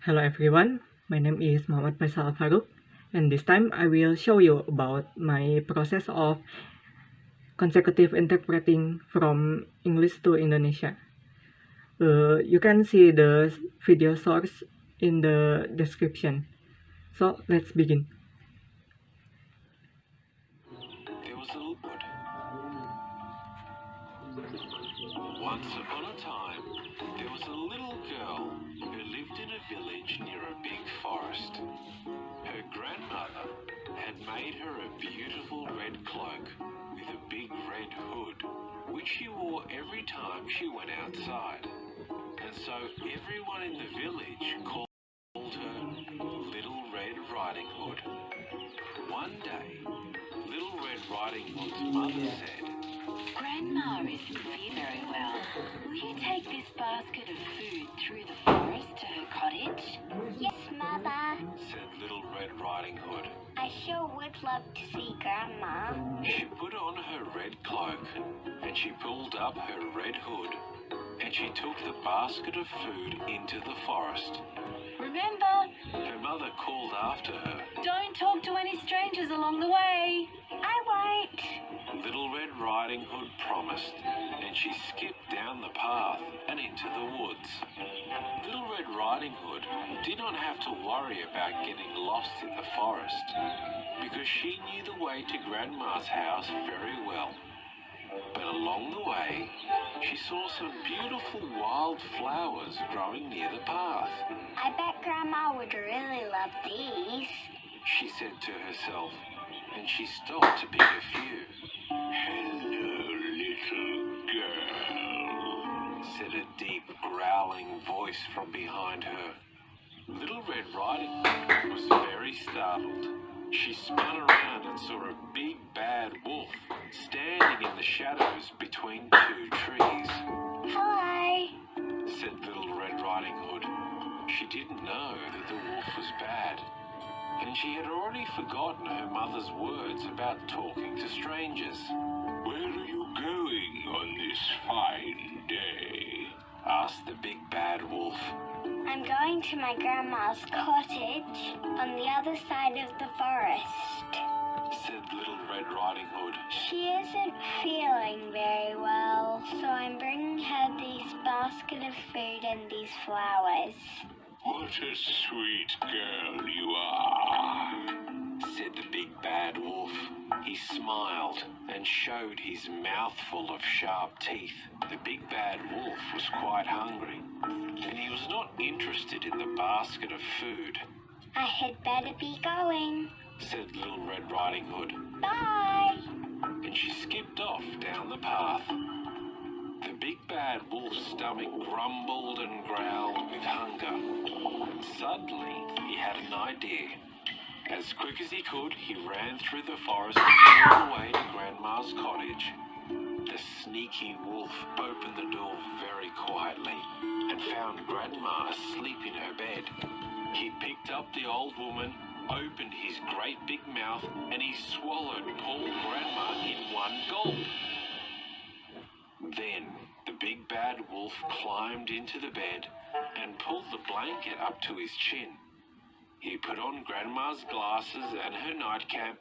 Hello everyone, my name is Muhammad Faisal Farouk, and this time I will show you about my process of consecutive interpreting from English to Indonesia. You can see the video source in the description. So let's begin. There was a wood. Once upon a time, there was a little girl who lived in a village near a big forest. Her grandmother had made her a beautiful red cloak with a big red hood, which she wore every time she went outside. And so everyone in the village called her Little Red Riding Hood. One day, Little Red Riding Hood's mother said, Grandma isn't very well. Will you take this basket of food through the forest to her cottage? Yes, Mother. said Little Red Riding Hood. I sure would love to see Grandma. She put on her red cloak and she pulled up her red hood and she took the basket of food into the forest. Remember, Her mother called after her. don't talk to any strangers along the way. I won't. Little Red Riding Hood promised, and she skipped down the path and into the woods. Little Red Riding Hood did not have to worry about getting lost in the forest, because she knew the way to Grandma's house very well. But along the way, she saw some beautiful wild flowers growing near the path. I bet Grandma would really love these. She said to herself, and she stopped to pick a few. Hello, little girl, said a deep growling voice from behind her. Little Red Riding Hood was very startled. She spun around and saw a big bad wolf standing in the shadows between two trees. Hello. Said Little Red Riding Hood. She didn't know that the wolf was bad, and she had already forgotten her mother's words about talking to strangers. Where are you going on this fine day? Asked the big bad wolf. I'm going to my grandma's cottage on the other side of the forest. Said Little Red Riding Hood. She isn't feeling very well, so I'm bringing her this basket of food and these flowers. What a sweet girl you are, said the big bad wolf. He smiled and showed his mouth full of sharp teeth. The big bad wolf was quite hungry, and he was not interested in the basket of food. I had better be going. Said Little Red Riding Hood, Bye. and she skipped off down the path. The big bad wolf's stomach grumbled and growled with hunger. Suddenly, he had an idea. As quick as he could, he ran through the forest all the way to Grandma's cottage. The sneaky wolf opened the door very quietly and found Grandma asleep in her bed. He picked up the old woman, opened his great big mouth, and he swallowed poor Grandma in one gulp. Then the big bad wolf climbed into the bed and pulled the blanket up to his chin. He put on Grandma's glasses and her nightcap,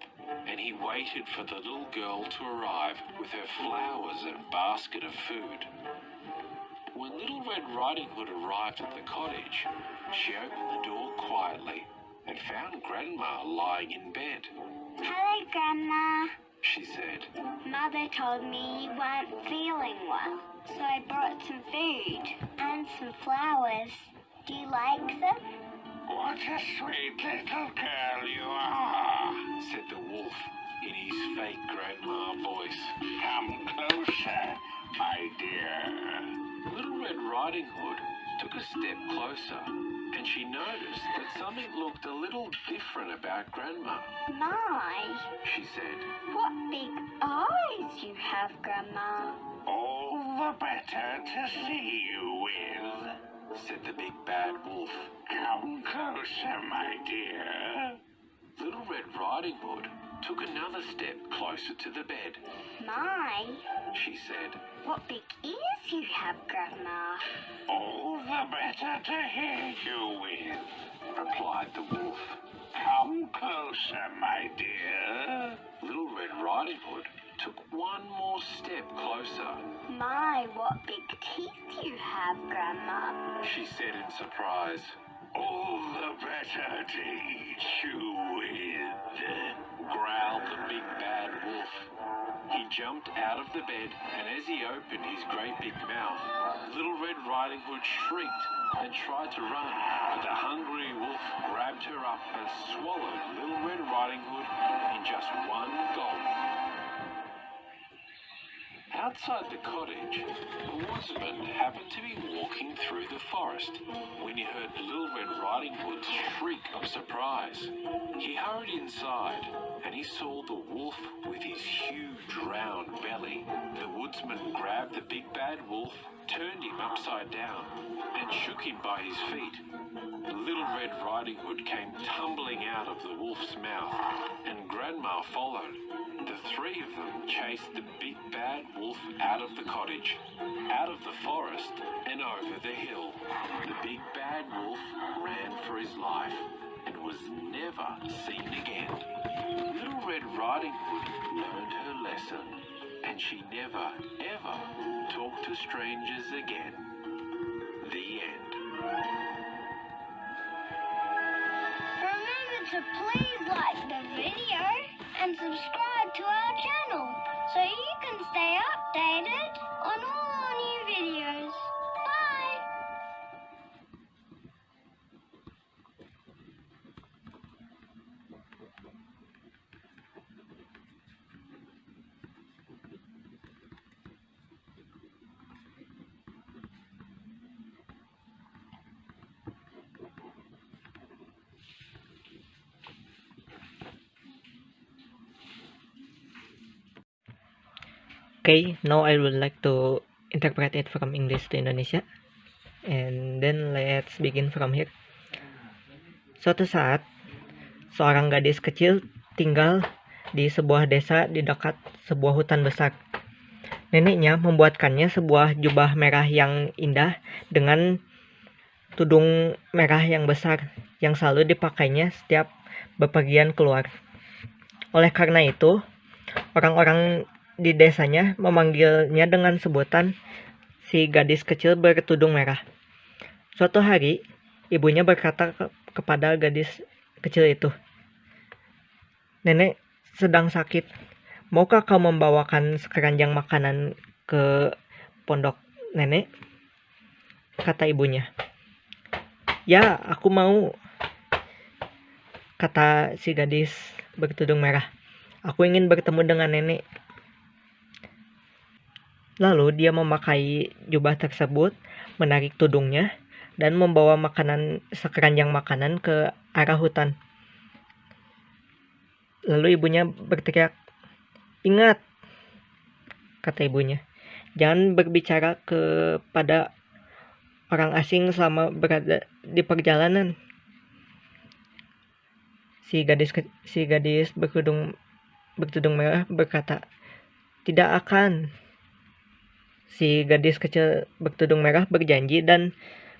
and he waited for the little girl to arrive with her flowers and basket of food. When Little Red Riding Hood arrived at the cottage, she opened the door quietly and found Grandma lying in bed. Hello, Grandma. She said, Mother told me you weren't feeling well, so I brought some food and some flowers. Do you like them? "What a sweet little girl you are," said the wolf in his fake grandma voice. "Come closer, my dear." Little Red Riding Hood took a step closer, and she noticed that something looked a little different about Grandma. My, She said, what big eyes you have, Grandma. "All the better to see you with," said the big bad wolf. "Come closer, my dear." Little Red Riding Hood took another step closer to the bed. My, She said, what big ears you have, Grandma. "All the better to hear you with," replied the wolf. "Come closer, my dear." Little Red Riding Hood took one more step closer. My, what big teeth you have, Grandma. She said in surprise. "All the better to eat you with," growled the big bad wolf. He jumped out of the bed, and as he opened his great big mouth, Little Red Riding Hood shrieked and tried to run, but the hungry wolf grabbed her up and swallowed Little Red Riding Hood in just one gulp. Outside the cottage, the woodsman happened to be walking through the forest when he heard Little Red Riding Hood's shriek of surprise. He hurried inside and he saw the wolf with his huge round belly. The woodsman grabbed the big bad wolf, turned him upside down and shook him by his feet. Little Red Riding Hood came tumbling out of the wolf's mouth and Grandma followed. The three of them chased the big bad wolf out of the cottage, out of the forest, and over the hill. The big bad wolf ran for his life and was never seen again. Little Red Riding Hood learned her lesson, and she never, ever talked to strangers again. The end. Remember to please like the video and subscribe to our channel so you can stay updated on all our new videos. Bye! Okay, now I would like to interpret it from English to Indonesia. And then let's begin from here. Suatu saat, seorang gadis kecil tinggal di sebuah desa di dekat sebuah hutan besar. Neneknya membuatkannya sebuah jubah merah yang indah dengan tudung merah yang besar yang selalu dipakainya setiap bepergian keluar. Oleh karena itu, orang-orang di desanya memanggilnya dengan sebutan si gadis kecil bertudung merah. Suatu hari, ibunya berkata kepada gadis kecil itu, "Nenek sedang sakit. Maukah kau membawakan sekeranjang makanan ke pondok nenek?" Kata ibunya. "Ya, aku mau," kata si gadis bertudung merah. "Aku ingin bertemu dengan nenek." Lalu dia memakai jubah tersebut, menarik tudungnya, dan membawa sekeranjang makanan ke arah hutan. Lalu ibunya berteriak, "Ingat," kata ibunya, "jangan berbicara kepada orang asing selama berada di perjalanan." Si gadis bertudung merah berkata, "Tidak akan." Si gadis kecil bertudung merah berjanji dan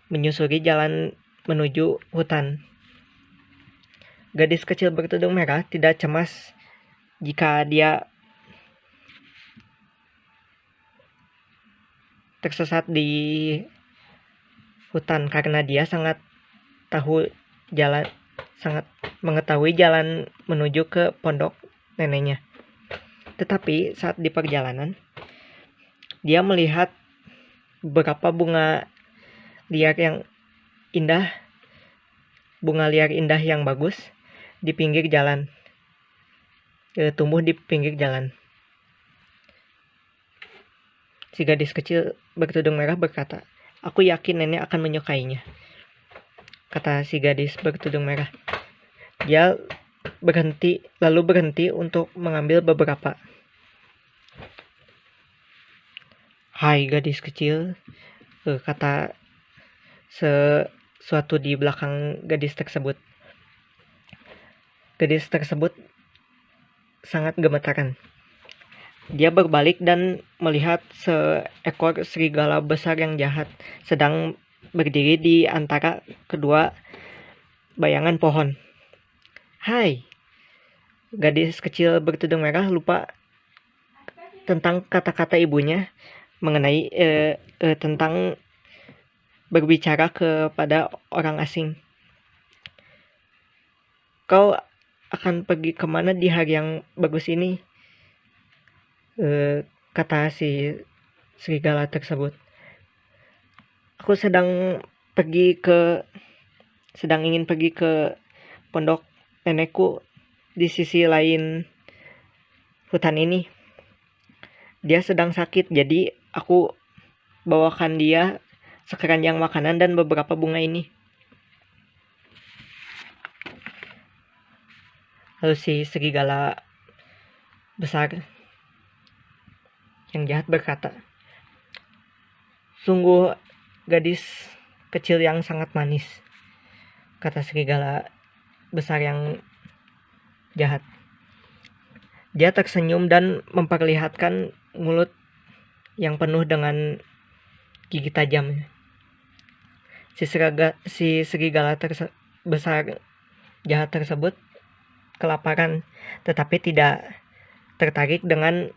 menyusuri jalan menuju hutan. Gadis kecil bertudung merah tidak cemas jika dia tersesat di hutan karena dia sangat mengetahui jalan menuju ke pondok neneknya. Tetapi saat di perjalanan, dia melihat beberapa bunga liar indah yang bagus di pinggir jalan, tumbuh di pinggir jalan. Si gadis kecil bertudung merah berkata, "Aku yakin nenek akan menyukainya," kata si gadis bertudung merah. Dia lalu berhenti untuk mengambil beberapa. "Hai gadis kecil," kata sesuatu di belakang gadis tersebut. Gadis tersebut sangat gemetaran. Dia berbalik dan melihat seekor serigala besar yang jahat sedang berdiri di antara kedua bayangan pohon. "Hai!" Gadis kecil bertudung merah lupa tentang kata-kata ibunya mengenai tentang berbicara kepada orang asing. "Kau akan pergi kemana di hari yang bagus ini?" Kata si serigala tersebut. "Aku sedang ingin pergi ke pondok nenekku di sisi lain hutan ini. Dia sedang sakit, jadi aku bawakan dia sekeranjang makanan dan beberapa bunga ini." Lalu si serigala besar yang jahat berkata, "Sungguh gadis kecil yang sangat manis," kata serigala besar yang jahat. Dia tersenyum dan memperlihatkan mulut yang penuh dengan gigi tajam. Si serigala besar jahat tersebut kelaparan, tetapi tidak tertarik dengan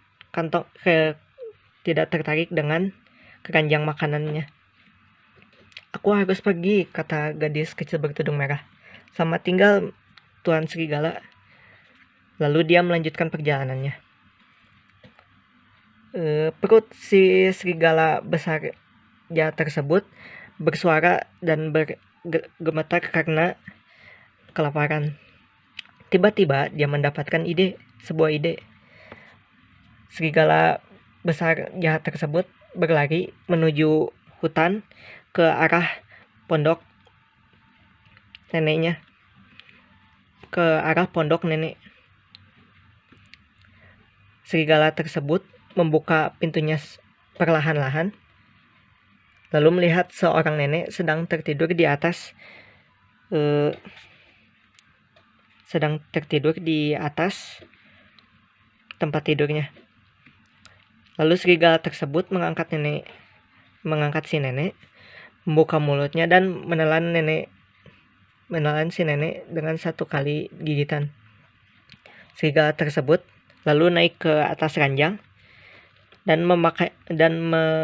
keranjang makanannya. "Aku harus pergi," kata gadis kecil bertudung merah. "Selamat tinggal, Tuan Serigala." Lalu dia melanjutkan perjalanannya. Perut si serigala besar jahat tersebut bersuara dan bergemetar karena kelaparan. Tiba-tiba dia mendapatkan sebuah ide. Serigala besar jahat tersebut berlari menuju hutan ke arah pondok neneknya. Serigala tersebut membuka pintunya perlahan-lahan, lalu melihat seorang nenek sedang tertidur di atas tempat tidurnya. Lalu serigala tersebut mengangkat si nenek, membuka mulutnya dan menelan si nenek dengan satu kali gigitan. Serigala tersebut lalu naik ke atas ranjang dan menggunakan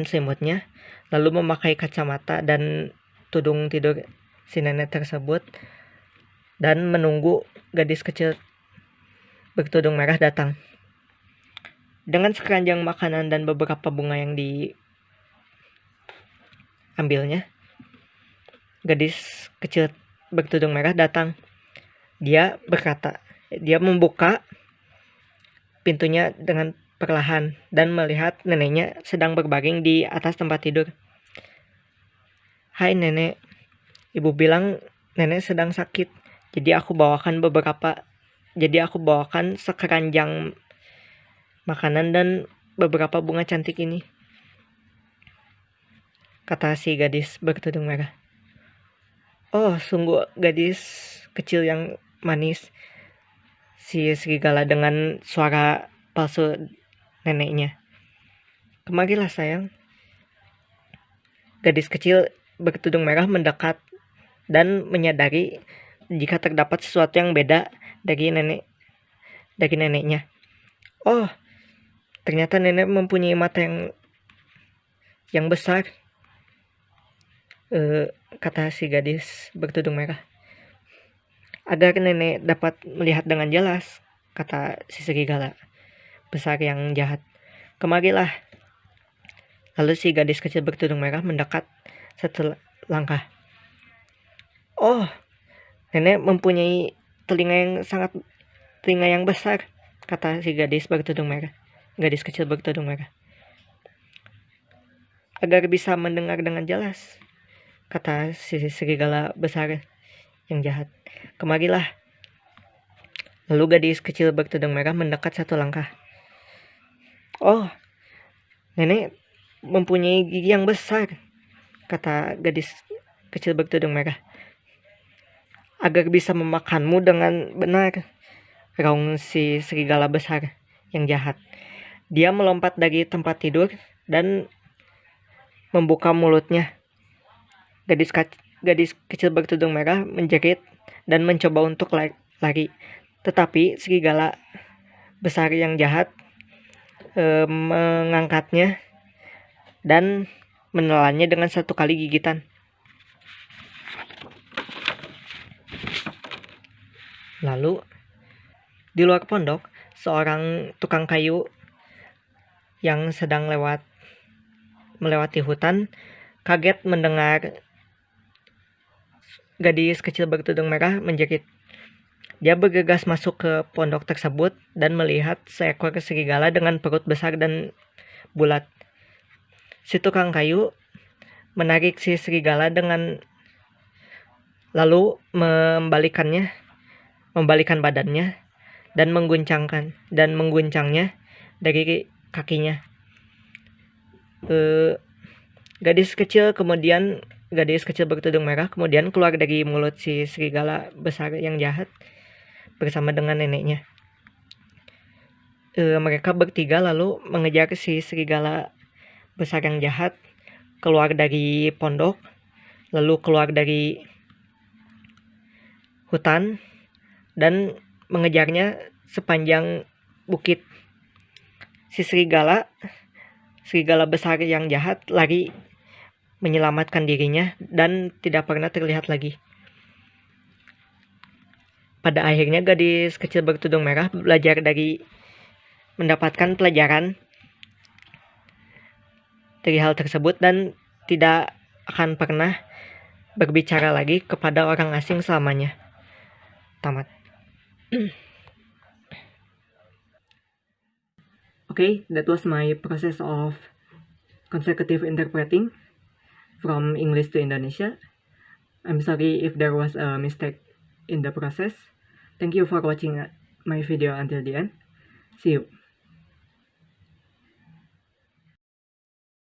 selimutnya, lalu memakai kacamata dan tudung tidur si nenek tersebut dan menunggu gadis kecil bertudung merah datang. Dengan sekeranjang makanan dan beberapa bunga yang diambilnya, gadis kecil bertudung merah datang. Dia membuka pintunya dengan perlahan dan melihat neneknya sedang berbaring di atas tempat tidur. "Hai nenek, ibu bilang nenek sedang sakit, jadi aku bawakan sekeranjang makanan dan beberapa bunga cantik ini," kata si gadis bertudung merah. "Oh, sungguh gadis kecil yang manis," si serigala dengan suara palsu neneknya. "Kemarilah sayang." Gadis kecil bertudung merah mendekat dan menyadari jika terdapat sesuatu yang beda dari neneknya. "Oh, ternyata nenek mempunyai mata yang besar," kata si gadis bertudung merah. "Agar nenek dapat melihat dengan jelas," kata si serigala besar yang jahat. "Kemarilah." Lalu si gadis kecil bertudung merah mendekat satu langkah. "Oh, nenek mempunyai telinga yang besar," kata si gadis kecil bertudung merah. "Agar bisa mendengar dengan jelas," kata si serigala besar yang jahat. "Kemarilah." Lalu gadis kecil bertudung merah mendekat satu langkah. "Oh, nenek mempunyai gigi yang besar," kata gadis kecil bertudung merah. "Agar bisa memakanmu dengan benar," raung si serigala besar yang jahat. Dia melompat dari tempat tidur dan membuka mulutnya. Gadis kecil bertudung merah menjerit dan mencoba untuk lari. Tetapi serigala besar yang jahat mengangkatnya dan menelannya dengan satu kali gigitan. Lalu, di luar pondok, seorang tukang kayu yang sedang melewati hutan kaget mendengar gadis kecil bertudung merah menjerit. Dia bergegas masuk ke pondok tersebut dan melihat seekor serigala dengan perut besar dan bulat. Si tukang kayu menarik si serigala lalu membalikan badannya dan mengguncangnya dari kakinya. Gadis kecil bertudung merah kemudian keluar dari mulut si serigala besar yang jahat bersama dengan neneknya. Mereka bertiga lalu mengejar si serigala besar yang jahat keluar dari pondok, lalu keluar dari hutan dan mengejarnya sepanjang bukit. Si serigala besar yang jahat lari menyelamatkan dirinya dan tidak pernah terlihat lagi. Pada akhirnya gadis kecil bertudung merah mendapatkan pelajaran dari hal tersebut dan tidak akan pernah berbicara lagi kepada orang asing selamanya. Tamat. Okay, that was my process of consecutive interpreting from English to Indonesia. I'm sorry if there was a mistake in the process. Thank you for watching my video until the end. See you.